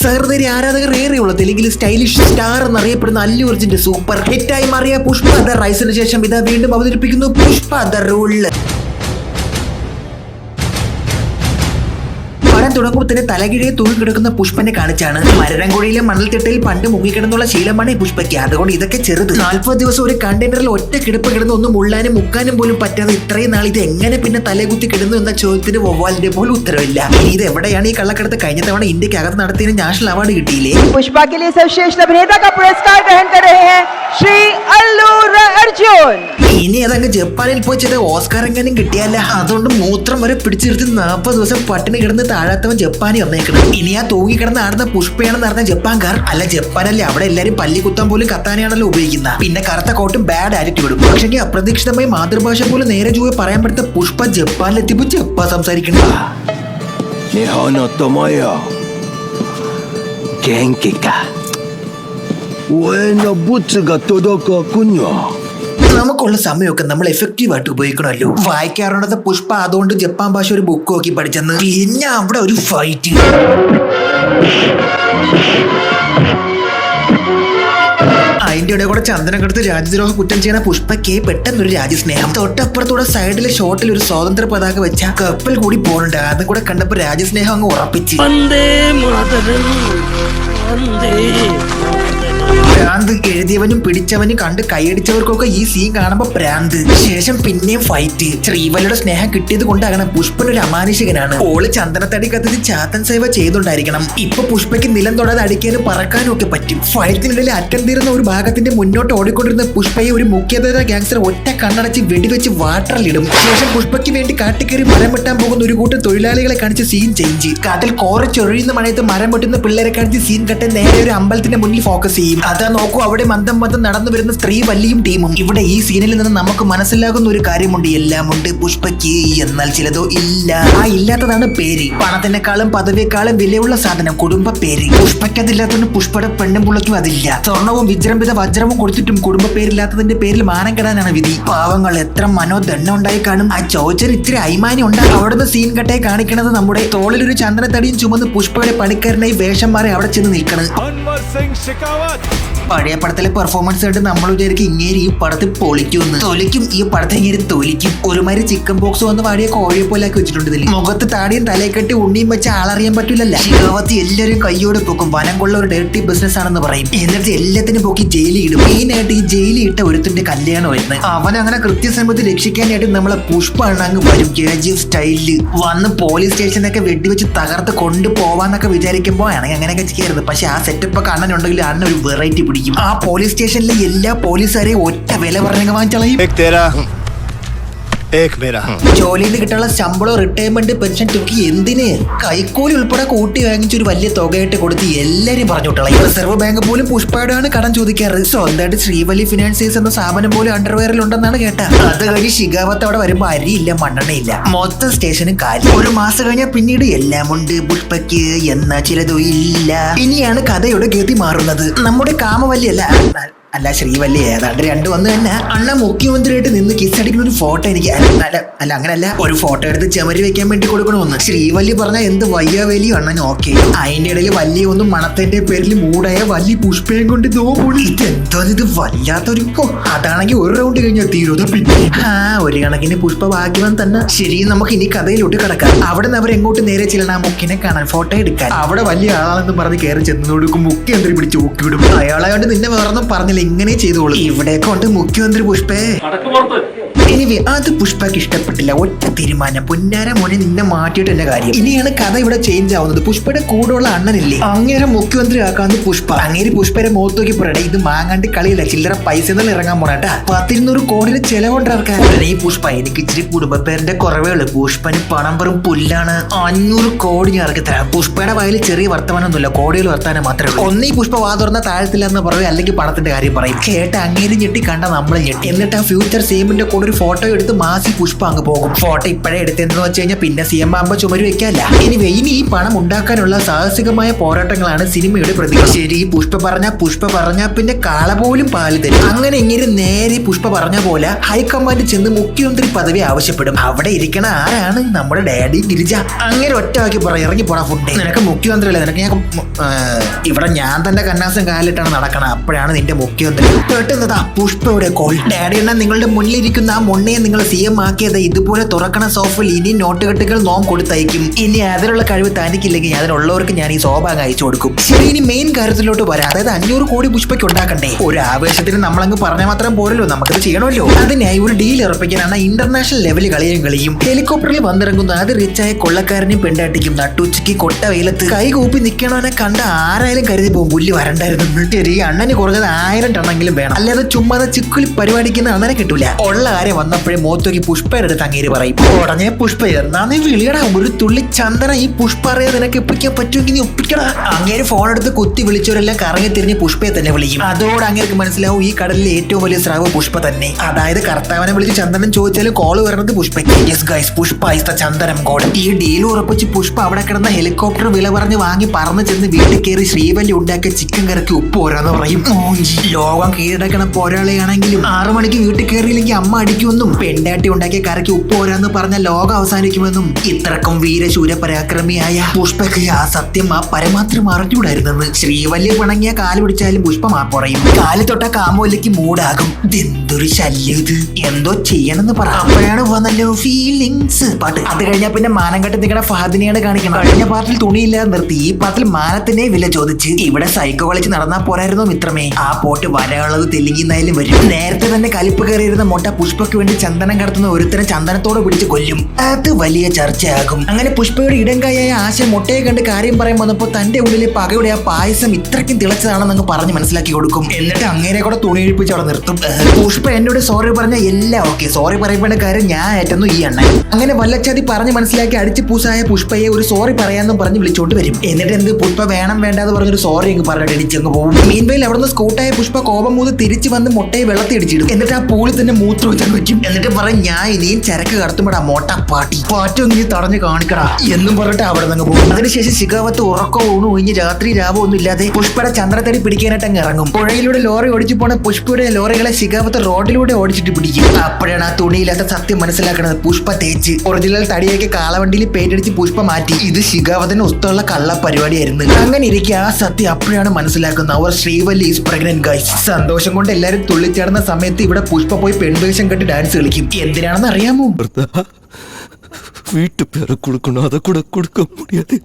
സഹൃദയ ആരാധകർ ഏറെയുള്ള തെലുങ്കിൽ stylish star എന്നറിയപ്പെടുന്ന അല്ലു അർജുന്റെ സൂപ്പർ ഹിറ്റായി മാറിയ പുഷ്പ ദ റൈസിന് ശേഷം ഇതാ വീണ്ടും അവതരിപ്പിക്കുന്നു പുഷ്പ ദ റൂൾ. പടം തുടങ്ങുമ്പോൾ തന്നെ തലകിഴയെ തൂങ്ങിക്കിടക്കുന്ന പുഷ്പനെ കാണിച്ചാണ്. മരരംകുഴിയിലെ മണൽത്തിട്ടയിൽ പണ്ട് മുങ്ങിക്കിടന്നുള്ള ശീലമാണ് ഈ പുഷ്പയ്ക്ക്. അതുകൊണ്ട് ഇതൊക്കെ ചെറുത്. 40 ദിവസം ഒരു കണ്ടെയ്നറിൽ ഒറ്റ കിടപ്പ് കിടന്ന് ഒന്നും മുള്ളാനും മുക്കാനും പോലും പറ്റാതെ ഇത്രയും നാൾ ഇത് എങ്ങനെ പിന്നെ തലകുത്തി കിടന്നു എന്ന ചോദ്യത്തിന് വവ്വാലിന്റെ പോലും ഉത്തരവില്ല. ഇനി ഇത് എവിടെയാണ് ഈ കള്ളക്കടത്ത്? കഴിഞ്ഞ തവണ ഇന്ത്യക്ക് അകത്ത് നടത്തിയതിന് നാഷണൽ അവാർഡ് കിട്ടിയില്ലേ? पुष्पा के लिए सर्वश्रेष्ठ अभिनेता का पुरस्कार ग्रहण कर रहे हैं श्री अल्लू अर्जुन. ഇനി അതങ്ങ് ജപ്പാനിൽ പോയി ചെയ്ത ഓസ്കാർ എങ്ങനെയും കിട്ടിയല്ല. അതുകൊണ്ട് മൂത്രം വരെ പിടിച്ചിരുത്തി 40 ദിവസം പട്ടിണി കിടന്ന് താഴാത്തവൻ ജപ്പാനി വന്നേക്കണം. ഇനി ആ തൂങ്ങിക്കിടന്ന് ആടുന്ന പുഷ്പയാണെന്ന് അറിഞ്ഞ ജപ്പാൻകാർ അല്ല ജപ്പാനല്ലേ, അവിടെ എല്ലാരും പല്ലി കുത്താൻ പോലും കത്താനെയാണല്ലോ ഉപയോഗിക്കുന്ന. പിന്നെ കറുത്ത കോട്ടും ബാഡ് ആറ്റിറ്റ്യൂഡും. പക്ഷേ അപ്രതീക്ഷിതമായി മാതൃഭാഷ പോലും നേരെ ചൊവ്വേ പറയാൻ പറ്റുന്ന പുഷ്പ ജപ്പാനിലെത്തിയപ്പോ ജപ്പാൻ സംസാരിക്കണം. നമുക്കുള്ള സമയമൊക്കെ നമ്മൾ എഫക്റ്റീവ് ആയിട്ട് ഉപയോഗിക്കണമല്ലോ. വായിക്കാറുള്ളത് പുഷ്പ അതുകൊണ്ട് ജപ്പാൻ ഭാഷ ഒരു ബുക്ക് നോക്കി പഠിച്ചെന്ന്. പിന്നെ അവിടെ ഒരു ഫൈറ്റ്. അതിന്റെ ഇടയിൽ കൂടെ ചന്ദനം കടുത്ത് രാജ്യദ്രോഹ കുറ്റം ചെയ്യുന്ന പുഷ്പയ്ക്ക് പെട്ടെന്നൊരു രാജ്യസ്നേഹം. തൊട്ടപ്പുറത്തൂടെ സൈഡിലെ ഷോട്ടിൽ ഒരു സ്വാതന്ത്ര്യ പതാക വെച്ച കപ്പൽ കൂടി പോകുന്നുണ്ട്. അതും കൂടെ കണ്ടപ്പോ രാജ്യസ്നേഹം അങ്ങ് ഉറപ്പിച്ച്. ഭ്രാന്ത് എഴുതിയവനും പിടിച്ചവനും കണ്ട് കൈയടിച്ചവർക്കൊക്കെ ഈ സീൻ കാണുമ്പോ ഭ്രാന്ത്. ശേഷം പിന്നെയും ഫൈറ്റ്. ശ്രീവല്ലിയുടെ സ്നേഹം കിട്ടിയത് കൊണ്ടാകണം പുഷ്പനൊരു അമാനുഷികനാണ്. ഓള് ചന്ദനത്തടി കത്തിച്ച് ചാത്തൻ സേവ ചെയ്തുകൊണ്ടായിരിക്കണം. ഇപ്പൊ പുഷ്പയ്ക്ക് നിലം തൊടാതെ അടിക്കാനും പറക്കാനും ഒക്കെ പറ്റും. ഫൈറ്റിനിടയിൽ അറ്റം തീർന്ന ഒരു ഭാഗത്തിന്റെ മുന്നോട്ട് ഓടിക്കൊണ്ടിരുന്ന പുഷ്പയെ ഒരു മുഖ്യധാര ഗാങ്സ്റ്റർ ഒറ്റ കണ്ണടച്ച് വെടിവെച്ച് വാട്ടറിലിടും. ശേഷം പുഷ്പയ്ക്ക് വേണ്ടി കാട്ടിക്കയറി മരം വെട്ടാൻ പോകുന്ന ഒരു കൂട്ടം തൊഴിലാളികളെ കാണിച്ച് സീൻ ചേഞ്ച്. കാട്ടിൽ കോറച്ചൊഴിയുന്ന മഴയത്ത് മരം വെട്ടുന്ന പിള്ളേരെ കാണിച്ച് സീൻ കട്ട് നേരെ ഒരു അമ്പലത്തിന്റെ മുന്നിൽ ഫോക്കസ് ചെയ്യും. അതാ നോക്കൂ, അവിടെ മന്ദം നടന്നു വരുന്ന സ്ത്രീ വല്ലിയും ടീമും. ഇവിടെ ഈ സീനിൽ നിന്ന് നമുക്ക് മനസ്സിലാകുന്ന ഒരു കാര്യമുണ്ട്. എല്ലാം ഉണ്ട് പുഷ്പയ്ക്ക്, എന്നാൽ ചിലതോ ഇല്ല. ആ ഇല്ലാത്തതാണ് പേര്. പണത്തിനേക്കാളും പദവിയേക്കാളും വിലയുള്ള സാധനം കുടുംബ പേര്. പുഷ്പയ്ക്ക് അതില്ലാത്തതുകൊണ്ട് പുഷ്പയുടെ പെണ്ണും പുള്ളയ്ക്കും അതില്ല. സ്വർണവും വിജൃംഭിത വജ്രവും കൊടുത്തിട്ടും കുടുംബ പേരില്ലാത്തതിന്റെ പേരിൽ മാനം കെടാനാണ് വിധി. പാവങ്ങൾ എത്ര മനോദണ്ണം ഉണ്ടായി കാണും. ആ ചോദിച്ചൊരു ഇത്തിരി അയ്മാനി ഉണ്ടാകും. അവിടുന്ന് സീൻ കട്ടായി കാണിക്കണത് നമ്മുടെ തോളിലൊരു ചന്ദനത്തടിയും ചുമന്ന് പുഷ്പയുടെ പണിക്കാരനായി വേഷം മാറി അവിടെ ചെന്ന് നിൽക്കണത്. പഴയ പടത്തിലെ പെർഫോമൻസ് കണ്ട് നമ്മൾ വിചാരിക്കും ഇങ്ങേരി ഈ പടത്തിൽ പൊളിക്കുമെന്ന്. തൊലിക്കും ഈ പടത്തെ ഇങ്ങനെ തൊലിക്കും. ഒരുമാതിരി ചിക്കൻ ബോക്സ് വന്ന് പാടിയ കോഴിയെ പോലെ ആക്കി വെച്ചിട്ടുണ്ട് ഇതിൽ. മുഖത്ത് താടിയും തലയെ കെട്ടി ഉണ്ണിയും വെച്ച് ആളറിയാൻ പറ്റില്ലല്ലോ. ശിഖാവത്തി എല്ലാവരും കയ്യോടെ പൊക്കും. വനം കൊള്ള ഒരു ഡേർട്ടി ബിസിനസ് ആണെന്ന് പറയും. എന്നിട്ട് എല്ലാത്തിനും പൊക്കി ജയിലിൽ ഇടും. മെയിനായിട്ട് ഈ ജയിലിൽ ഇട്ട ഒരുത്തിന്റെ കല്യാണമായിരുന്നു. അവൻ അങ്ങനെ കൃത്യസമയത്ത് രക്ഷിക്കാനായിട്ട് നമ്മളെ പുഷ്പ അങ്ങ് വരും. KGF സ്റ്റൈലില് വന്ന് പോലീസ് സ്റ്റേഷനൊക്കെ വെടിവെച്ച് തകർത്ത് കൊണ്ടുപോവാന്നൊക്കെ വിചാരിക്കുമ്പോൾ ആണെങ്കിൽ അങ്ങനെയൊക്കെ ചെയ്യാറുണ്ട്. പക്ഷെ ആ സെറ്റപ്പ് ഒക്കെ അണ്ണനുണ്ടെങ്കിൽ അണ്ണ ഒരു വെറൈറ്റി പിടിക്കും. ആ പോലീസ് സ്റ്റേഷനിലെ എല്ലാ പോലീസുകാരെയും ഒറ്റ വില പറഞ്ഞ വാങ്ങിച്ചളയും. ജോലിയിൽ നിന്ന് കിട്ടാനുള്ള ശമ്പളം, റിട്ടയർമെന്റ്, പെൻഷൻ തുക എന്തിന് കൈക്കൂലി ഉൾപ്പെടെ കൂട്ടി വാങ്ങിച്ചൊരു വലിയ തുകയായിട്ട് കൊടുത്ത് എല്ലാരും പറഞ്ഞു വിട്ടളയും. റിസർവ് ബാങ്ക് പോലും പുഷ്പയോടാണ് കടം ചോദിക്കാറ്. സ്വന്തമായിട്ട് ശ്രീവല്ലി ഫിനാൻസേഴ്സ് എന്ന സ്ഥാപനം പോലും അണ്ടർവെയറിൽ ഉണ്ടെന്നാണ് കേട്ട. അത് കഴിഞ്ഞ് ശിഖാവത്ത് അവിടെ വരുമ്പോ അരിയില്ല മണ്ണെണ്ണയില്ല. മൊത്തം സ്റ്റേഷനും കാലി. ഒരു മാസം കഴിഞ്ഞാൽ പിന്നീട് എല്ലാം ഉണ്ട് പുഷ്പയ്ക്ക്, എന്നാ ചിലതോ ഇല്ല. ഇനിയാണ് കഥയുടെ ഗതി മാറുന്നത്. നമ്മുടെ കാമവല്ലിയല്ല അല്ല ശ്രീവല്ലി ഏതാണ്ട് രണ്ടു വന്ന് തന്നെ അണ്ണ മുഖ്യമന്ത്രിയായിട്ട് നിന്ന് കിസ് അടിക്കുന്ന ഒരു ഫോട്ടോ എനിക്ക് അല്ല അങ്ങനല്ല ഒരു ഫോട്ടോ എടുത്ത് ചെമരി വെക്കാൻ വേണ്ടി കൊടുക്കണമെന്ന് ശ്രീവല്ലി പറഞ്ഞ എന്ത് വയ്യാവേലിയും അണ്ണൻ ഓക്കെ. അതിന്റെ ഇടയിൽ വല്യ ഒന്നും മണത്തിന്റെ പേരിൽ മൂടായ വല്ലി പുഷ്പയും കൊണ്ട് ഇതെന്തോ ഇത് വല്ലാത്തൊരു. അതാണെങ്കിൽ ഒരു റൗണ്ട് കഴിഞ്ഞാൽ തീരുന്നത്. പിന്നെ ഒരു കണക്കിന് പുഷ്പ ഭാഗ്യവാൻ തന്നെ. ശരി, നമുക്ക് ഇനി കഥയിലോട്ട് കിടക്കാം. അവിടെ നിന്ന് അവർ എങ്ങോട്ട് നേരെ ചെല്ലണം ആ മുക്കിനെ കാണാൻ, ഫോട്ടോ എടുക്കാൻ. അവിടെ വലിയ ആളാണെന്ന് പറഞ്ഞ് കയറി ചെന്ന് കൊടുക്കും. മുഖ്യമന്ത്രി പിടിച്ച് ഊക്കിവിടും. അയാളായോണ്ട് നിന്നെ വേറൊന്നും പറഞ്ഞില്ല, ഇങ്ങനെ ചെയ്തോളൂ. ഇവിടെ കൊണ്ട് മുഖ്യമന്ത്രി പുഷ്പേ. എനിവേ അത് പുഷ്പക്ക് ഇഷ്ടപ്പെട്ടില്ല. ഒറ്റ തീരുമാനം, പുന്നാര മോനെ നിന്നെ മാറ്റിയിട്ട് എന്റെ കാര്യം. ഇനിയാണ് കഥ ഇവിടെ ചേഞ്ച് ആവുന്നത്. പുഷ്പയുടെ കൂടെയുള്ള അണ്ണനില്ലേ അങ്ങനെ മുഖ്യമന്ത്രി ആക്കാന്ന് പുഷ്പ. അങ്ങേര് പുഷ്പയുടെ മുഖത്ത് നോക്കി പറയട്ടെ, ഇത് മാങ്ങാണ്ട് കളിയില്ല, ചില്ലറ പൈസ ഒന്നും ഇറങ്ങാൻ പോണേട്ടാ. 100-200 കോടിയുടെ ചെലവുണ്ടാക്കാൻ. ഈ പുഷ്പ എനിക്ക് ഇച്ചിരി കുടുംബപ്പേരിന്റെ കുറവേ ഉള്ളു. പുഷ്പന് പണം വെറും പുല്ലാണ്. 500 കോടി ഞാൻ ഇറക്കി തരാം. പുഷ്പയുടെ വായിൽ ചെറിയ വർത്തമാനമൊന്നുമില്ല, കോടികൾ വർത്താനം മാത്രമേ ഉള്ളൂ. ഒന്നീ പുഷ്പ വാ തുറന്ന താഴത്തില്ല എന്ന് പറയും, അല്ലെങ്കിൽ പണത്തിന്റെ കാര്യം പറയും. കേട്ട അങ്ങേര് ഞെട്ടി, കണ്ട നമ്മളെ ഞെട്ടി. എന്നിട്ട് ആ ഫ്യൂച്ചർ സെയിമിന്റെ കൂടെ ഒരു ഫോട്ടോ എടുത്ത് മാസി പുഷ്പ അങ്ങ് പോകും. ഫോട്ടോ ഇപ്പോഴേ എടുത്തെന്ന് വെച്ച് കഴിഞ്ഞാൽ പിന്നെ CM ആകുമ്പോ ചുമര് വെക്കാല്ല. ഇനി ഈ പണം ഉണ്ടാക്കാനുള്ള സാഹസികമായ പോരാട്ടങ്ങളാണ് സിനിമയുടെ പ്രതീക്ഷ. ശരി, പുഷ്പ പറഞ്ഞ പിന്നെ കാള പോലും പാല് തരും. അങ്ങനെ ഇങ്ങനെ നേരെ പുഷ്പ പറഞ്ഞ പോലെ ഹൈക്കമാൻഡ് ചെന്ന് മുഖ്യമന്ത്രി പദവി ആവശ്യപ്പെടും. അവിടെ ഇരിക്കണ ആരാണ്? നമ്മുടെ ഡാഡി ഗിരിജ. അങ്ങനെ ഒറ്റവാക്കി പറ, ഇറങ്ങി പോടാ ഫുഡ്. നിനക്ക് മുഖ്യമന്ത്രി അല്ലേ, നിനക്ക് ഇവിടെ ഞാൻ തന്നെ കന്നാസം കാലിട്ടാണ് നടക്കണം. അപ്പോഴാണ് നിന്റെ മുഖ്യമന്ത്രി. കേട്ടുന്നതാ പുഷ്പയുടെ കോൾ. ഡാഡി എണ്ണ നിങ്ങളുടെ മുന്നിലിരിക്കുന്ന ആ മൊണ്ണയെ നിങ്ങൾ CM ആക്കിയത് ഇതുപോലെ തുറക്കണ സോഫയിൽ ഇനി നോട്ടുകെട്ടുകൾ നോം കൊടുത്തയക്കും. ഇനി അതിനുള്ള കഴിവ് തനിക്കില്ലെങ്കിൽ അതിനുള്ളവർക്ക് ഞാൻ ഈ സോബാങ് അയച്ചു കൊടുക്കും. ശരി, ഇനി മെയിൻ കാര്യത്തിലോട്ട് വരാം. അതായത് 500 കോടി പുഷ്പയ്ക്ക് ഉണ്ടാക്കണ്ടേ? ഒരു ആവേശത്തിന് നമ്മളങ്ങ് പറഞ്ഞാൽ മാത്രം പോരല്ലോ, നമുക്കത് ചെയ്യണമല്ലോ. അതിനായി ഒരു ഡീൽ ഉറപ്പിക്കാനാണ് ഇന്റർനാഷണൽ ലെവലിൽ കളിയും. ഹെലികോപ്റ്ററിൽ വന്നിറങ്ങുന്ന അത് റിച്ചായ കൊള്ളക്കാരനും പെണ്ടാട്ടിക്കും നട്ടുച്ചയ്ക്ക് കൊട്ട വെയിലത്ത് കൈകൂപ്പി നിൽക്കണവനെ കണ്ട ആരായാലും കരുതി പോകും പുല്ല് വരണ്ടായിരുന്നു. ശരി, അണ്ണന് കുറഞ്ഞത് 1000 ടണ്ണെങ്കിലും വേണം, അല്ലാതെ ചുമ്മാതെ ചിക്കുലി പരിപാടിക്കുന്ന അണ്ണനെ കിട്ടൂല. ഉള്ള കാര്യം വന്നപ്പോഴേ മോത്തോക്കി പുഷ്പയുടെ അടുത്ത് അങ്ങേര് പറയും. ഉടനെ പുഷ്പ എന്നാ നീ വിളിയടാ, ഒരു തുള്ളി ചന്ദന ഈ പുഷ്പ അറിയാതെ നിനക്ക് ഒപ്പിക്കാൻ പറ്റുമെങ്കിൽ നീ ഒപ്പിക്കടാ. അങ്ങേര് ഫോൺ എടുത്ത് കുത്തി വിളിച്ചവരെല്ലാം കറങ്ങി തിരിഞ്ഞ് പുഷ്പയെ തന്നെ വിളിക്കും. അതോടെ അങ്ങേർക്ക് മനസ്സിലാവും ഈ കടലിലെ ഏറ്റവും വലിയ സ്രാവ് പുഷ്പ തന്നെ. അതായത് കർത്താവിനെ വിളിച്ച് ചന്ദനം ചോദിച്ചാലും കോള് വരുന്നത് പുഷ്പയ്ക്ക്. Yes guys, Pushpa is the chandanam god. ഈ ഡീൽ ഉറപ്പിച്ച് പുഷ്പ അവിടെ കിടന്ന ഹെലികോപ്റ്റർ വില പറഞ്ഞ് വാങ്ങി പറന്ന് ചെന്ന് വീട്ടിൽ കയറി ശ്രീവല്ലി ഉണ്ടാക്കിയ ചിക്കൻ കറിക്ക് ഉപ്പ് ഓരാന്ന് പറയും. ലോകം കീഴടക്കണ പോരാളിയാണെങ്കിലും 6 മണിക്ക് വീട്ടിൽ കയറിയില്ലെങ്കിൽ അമ്മ അടിക്കുമെന്നും പെണ്ടാട്ടി ഉണ്ടാക്കിയ കറിക്ക് ഉപ്പ് ഓരാന്ന് പറഞ്ഞ ലോകം അവസാനിക്കുമെന്നും ഇത്രക്കും വീരശൂര പരാക്രമിയായ പുഷ്പക്ക് ആ സത്യം ആ പരമാത്രം അറിഞ്ഞൂടായിരുന്നെന്ന്. ശ്രീവല്ലി പിണങ്ങിയ കാല് പിടിച്ചാലും പുഷ്പ മാപ്പറയും. കാല് തൊട്ട കാമോലിക്ക് മൂടാകും. എന്തൊരു ശല്യം ഇത്, എന്തോ ചെയ്യണമെന്ന് പറ. അപ്പോഴാണ് വന്നല്ലോ ഫീലിങ്സ് പാട്ട്. അത് കഴിഞ്ഞാൽ പിന്നെ മാനം കെട്ടി നിൽക്കണ ഫഹദിനെയാണ് കാണിക്കണം. കഴിഞ്ഞ പാട്ടിൽ തുണിയില്ലാതെ നിർത്തി, ഈ പാട്ടിൽ മാനത്തിനെ വില ചോദിച്ച്. ഇവിടെ സൈക്കോ കളിച്ച് നടന്നാ പോരായിരുന്നു മിത്രമേ. ആ പോട്ട് വരാനുള്ളത് തെലുങ്കിന്നായാലും വരും. നേരത്തെ തന്നെ കലിപ്പ് കയറിയിരുന്ന മൊട്ട പുഷ്പക്ക് വേണ്ടി ചന്ദനം കടത്തുന്ന ഒരുത്തരം ചന്ദനത്തോടെ പിടിച്ച് കൊല്ലും. അത് വലിയ ചർച്ചയാകും. അങ്ങനെ പുഷ്പയുടെ ഇടങ്കായായ ആശ മൊട്ടയെ കണ്ട് കാര്യം പറയാൻ വന്നപ്പോൾ തന്റെ ഉള്ളിലെ പകയുടെ ആ പായസം ഇത്രയ്ക്കും തിളച്ചതാണെന്ന് പറഞ്ഞ് മനസ്സിലാക്കി കൊടുക്കും. എന്നിട്ട് അങ്ങേരെ കൂടെ തുണി ഇഴിപ്പിച്ച് അവിടെ നിർത്തും. പുഷ്പ എന്നോട് സോറി പറഞ്ഞ എല്ലാം ഓക്കെ, സോറി പറയപ്പെട്ട കാര്യം ഞാൻ ഏറ്റെന്നു ഈ അണ്ണൻ. അങ്ങനെ വല്ലച്ചാതി പറഞ്ഞ് മനസ്സിലാക്കി അടിച്ച് പൂസായ പുഷ്പയെ ഒരു സോറി പറയാന്നും പറഞ്ഞ് വിളിച്ചോണ്ട് വരും. എന്നിട്ട് എന്ത് പുഷ്പ വേണം വേണ്ടാന്ന് പറഞ്ഞൊരു സോറി അങ്ങ് പറഞ്ഞിട്ട് ഇടിച്ചങ്ങ് പോകും. മീൻവെയിൽ അവിടുന്ന് സ്കൂട്ടായ പുഷ്പ കോപം മൂന്ന് തിരിച്ചു വന്ന് മുട്ടയെ വെള്ളത്തിൽ ഇടിച്ചിടും. എന്നിട്ട് ആ പൂളിൽ തന്നെ മൂത്രം വെച്ചാൽ വെക്കും. എന്നിട്ട് പറയും ഞാൻ ഇനിയും ചരക്ക് കടത്തുമ്പോടാ മോട്ട പാറ്റും നീ തടഞ്ഞു കാണിക്കടാ എന്നും പറഞ്ഞിട്ട് അവിടെ നിന്ന് പോകും. അതിനുശേഷം ശിഖാവത്ത് ഉറക്കോ ഊണു ഒഴിഞ്ഞ് രാത്രി രാവോ ഒന്നും ഇല്ലാതെ പുഷ്പയുടെ ചന്ദ്രത്തടി പിടിക്കാനായിട്ട് അങ്ങ് ഇറങ്ങും. പുഴയിലൂടെ ലോറി ഓടിച്ചു പോണ പുഷ്പയുടെ ലോറികളെ ശിഖാവത്ത് റോഡിലൂടെ ഓടിച്ചിട്ട് പിടിക്കും. അപ്പോഴാണ് ആ തുണിയില്ലാത്ത സത്യം മനസ്സിലാക്കുന്നത്. പുഷ്പ തേച്ച് ഒറിജിനൽ തടിയൊക്കെ കാളവണ്ടിയിൽ പേറ്റടിച്ച് പുഷ്പ മാറ്റി. ഇത് ശിഖാവത്തിന് ഉസ്തുള്ള കള്ള പരിപാടിയായിരുന്നു. അങ്ങനെ ഇരിക്കെ ആ സത്യം അപ്പോഴാണ് മനസ്സിലാക്കുന്നത്. അവർ ശ്രീവല്ലി ഈസ് പ്രഗ്നന്റ് ഗൈസ്. സന്തോഷം കൊണ്ട് എല്ലാരും തുള്ളിച്ചാടുന്ന സമയത്ത് ഇവിടെ പുഷ്പ പോയി പെൺവേഷം കെട്ടി ഡാൻസ് കളിക്കും. എന്തിനാണെന്ന് അറിയാമോ? வீட்டு பேரை கொடுக்கணும், அதை கூட கொடுக்க முடியாது.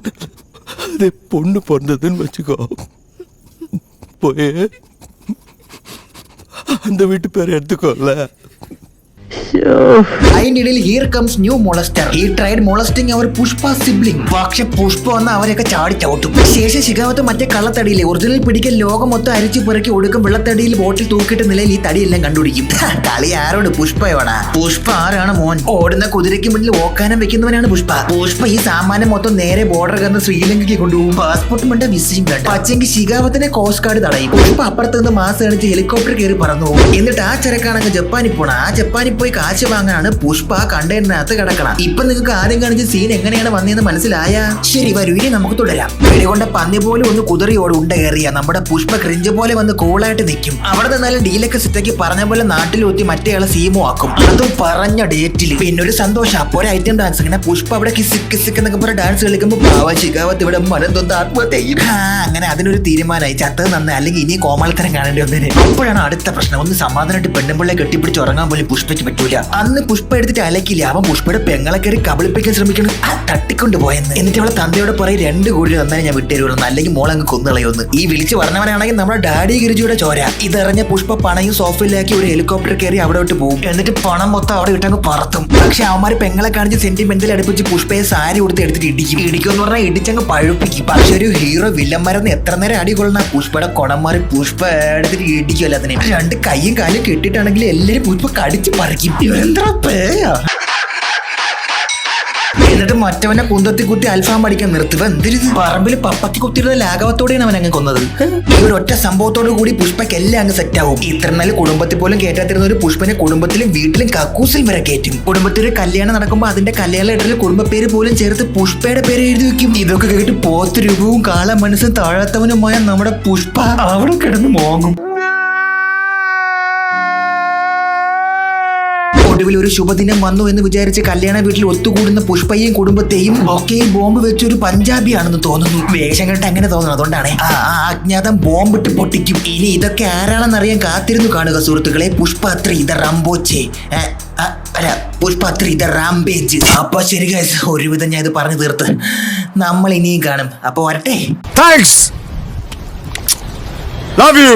அதே பொண்ணு பிறந்ததுன்னு வச்சுக்கோ, போய் அந்த வீட்டு பேரை எடுத்துக்கோல. അതിനിടയിൽ here comes new molester. He tried molesting our Pushpa sibling. പക്ഷെ പുഷ്പ വന്ന് അവരെയൊക്കെ ചാടി ചവിട്ടും. ശേഷം ശിഖാവത്ത് മറ്റേ കള്ളത്തടിയിലെ ഒറിജിനൽ പിടിക്കൽ ലോകം മൊത്തം അരിച്ചു പെറുക്കി ഒടുക്കും വെള്ളത്തടിയിൽ ബോട്ടിൽ തൂക്കിയിട്ട് നിലയിൽ ഈ തടിയെല്ലാം കണ്ടുപിടിക്കും. കളി ആരോട്? പുഷ്പയോടാ. പുഷ്പ ആരാണ് മോൻ? ഓടുന്ന കുതിരയ്ക്ക് മുന്നിൽ ഓക്കാനം വെക്കുന്നവനാണ് പുഷ്പ. പുഷ്പ ഈ സാമാനം മൊത്തം നേരെ ബോർഡർ കന്ന് ശ്രീലങ്കയ്ക്ക് കൊണ്ടുപോകും. പാസ്പോർട്ടും വേണ്ട, വിസയും വേണ്ട. പച്ചെങ്കിൽ ശിഖാവത്തിനെ കോസ്റ്റ് ഗാർഡ് തടയും. പുഷ്പ അപ്പുറത്ത് നിന്ന് മാസം കാണിച്ച് ഹെലികോപ്റ്റർ കയറി പറന്നു പോകും. എന്നിട്ട് ആ ചരക്കാണെങ്കിൽ ജപ്പാനിൽ പോണം. ആ ജപ്പാനിൽ പോയി കാശ് വാങ്ങാനാണ് പുഷ്പ കണ്ടെയ്നറിനകത്ത് കിടക്കണം. ഇപ്പൊ നിങ്ങൾക്ക് ആദ്യം കാണിച്ച സീൻ എങ്ങനെയാണ് വന്നതെന്ന് മനസ്സിലായ? ശരി, വരൂ ഇനി നമുക്ക് തുടരാം. വെടികൊണ്ട പന്നി പോലെ ഒന്ന് കുതിരയോട് ഉണ്ട കയറിയ നമ്മുടെ പുഷ്പ ക്രിഞ്ച് പോലെ വന്ന് കൂളായിട്ട് നിൽക്കും. അവിടെ നിന്നാലും ഡീലൊക്കെ സെറ്റാക്കി പറഞ്ഞ പോലെ നാട്ടിലൂത്തി മറ്റേയാളെ സീമോ ആക്കും. അതും പറഞ്ഞ ഡേറ്റിൽ. പിന്നെ ഒരു സന്തോഷം. അപ്പോ ഒരു ഐറ്റം ഡാൻസ്. ഇങ്ങനെ പുഷ്പ അവിടെ കിസിക്ക് എന്നൊക്കെ പറഞ്ഞ ഡാൻസ് കളിക്കുമ്പോൾ പാവ ശിഖാവത്ത് ഇവിടെ മനം തൊന്ന് ആത്മഹത്യ. അങ്ങനെ അതിനൊരു തീരുമാനമായി. ചത്തത് നന്ന, അല്ലെങ്കിൽ ഇനി കോമാളിത്തരം കാണേണ്ടി വന്നേനെ. അപ്പോഴാണ് അടുത്ത പ്രശ്നം. ഒന്ന് സമാധാനമായിട്ട് പെണ്ണുമ്പിള്ളെ കെട്ടിപ്പിടിച്ച് ഉറങ്ങാൻ പോലും പുഷ്പയ്ക്ക് പറ്റൂല. അന്ന് പുഷ്പ എടുത്തിട്ട് അലക്കില്ല. അവൻ പുഷ്പയുടെ പെങ്ങളെ കയറി കബളിപ്പിക്കാൻ ശ്രമിക്കണം. തട്ടിക്കൊണ്ട് പോയെന്ന്. എന്നിട്ട് അവളെ തന്തയോട് പറയും 2 കോടി തന്നെ ഞാൻ വിട്ടുതരുള്ളൂ, അല്ലെങ്കിൽ മോൾ അങ്ങ് കൊന്നുകളയുമെന്ന്. ഈ വിളിച്ച് പറഞ്ഞവനാണെങ്കിൽ നമ്മുടെ ഡാഡി ഗിരിജിയുടെ ചോര. ഇതറിഞ്ഞ പുഷ്പ പണയും സോഫയിലാക്കി ഒരു ഹെലികോപ്റ്റർ കയറി അവിടോട്ട് പോകും. എന്നിട്ട് പണം മൊത്തം അവിടെ ഇട്ടങ്ങ് പറത്തും. പക്ഷെ അവന്മാര് പെങ്ങളെ കാണിച്ച് സെന്റിമെന്റിൽ അടുപ്പിച്ച് പുഷ്പയെ സാരി കൊടുത്ത് എടുത്തിട്ട് ഇടിക്കുമെന്ന് പറഞ്ഞാൽ ഇടിച്ചങ്ങ് പഴുപ്പിക്കും. പക്ഷെ ഒരു ഹീറോ വില്ലന്മാരെന്ന് എത്ര നേരം അടി കൊള്ളണം. പുഷ്പയുടെ കുണന്മാര് പുഷ്പ എടുത്തിട്ട് ഇടിക്കുമല്ലോ. അതിനെ 2 കൈയും കാലും കെട്ടിട്ടാണെങ്കിൽ എല്ലാരും പുഷ്പ കടിച്ച് പറിക്കും. ഇവരെന്താ പേയാ? എന്നിട്ട് മറ്റവനെ കുന്തത്തി കുത്തി അൽഫാം അടിക്കാൻ നിർത്തുക. എന്തിരുത് പറമ്പിൽ പപ്പക്കി കുത്തിയിരുന്ന ലാഘവത്തോടെയാണ് അവൻ അങ്ങ് കൊന്നത്. ഈ ഒരു ഒറ്റ സംഭവത്തോടു കൂടി പുഷ്പയ്ക്ക് എല്ലാം അങ്ങ് സെറ്റ് ആവും. ഇത്ര നാൾ കുടുംബത്തിൽ പോലും കേറ്റാത്തിരുന്ന ഒരു പുഷ്പനെ കുടുംബത്തിലും വീട്ടിലും കക്കൂസിൽ വരെ കയറ്റും. കുടുംബത്തിൽ ഒരു കല്യാണം നടക്കുമ്പോൾ അതിന്റെ കല്യാണ ലെറ്ററിൽ കുടുംബ പേര് പോലും ചേർത്ത് പുഷ്പയുടെ പേര് എഴുതി വെക്കും. ഇതൊക്കെ കേട്ട് പോത്ത് രൂപവും കാള മനസ്സും താഴാത്തവനുമായ നമ്മുടെ പുഷ്പ അവിടെ കിടന്ന് മോങ്ങും. ഒടുവിൽ ഒരു ശുഭദിനം വന്നു എന്ന് വിചാരിച്ച് കല്യാണ വീട്ടിൽ ഒത്തുകൂടുന്ന പുഷ്പയെയും കുടുംബത്തെയും ഒക്കെ ബോംബ് വെച്ചൊരു പഞ്ചാബിയാണെന്ന് തോന്നുന്നു. വേഷം കേട്ട് അങ്ങനെ തോന്നുന്നു. അതുകൊണ്ടാണ് ആ അജ്ഞാതം ബോംബിട്ട് പൊട്ടിക്കും. ഇനി ഇതൊക്കെ ആരാണെന്നറിയാൻ കാത്തിരുന്നു കാണുക സുഹൃത്തുക്കളെ. പുഷ്പ 3 ദ റംബോച്ചെ, അല്ല പുഷ്പ 3 ദ റാംപേജ്. അപ്പൊ ശരി ഗൈസ്, ഒരുവിധം ഞാൻ ഇത് പറഞ്ഞു തീർത്ത്. നമ്മൾ ഇനിയും കാണും. അപ്പൊ വരട്ടെ. Thanks, love you.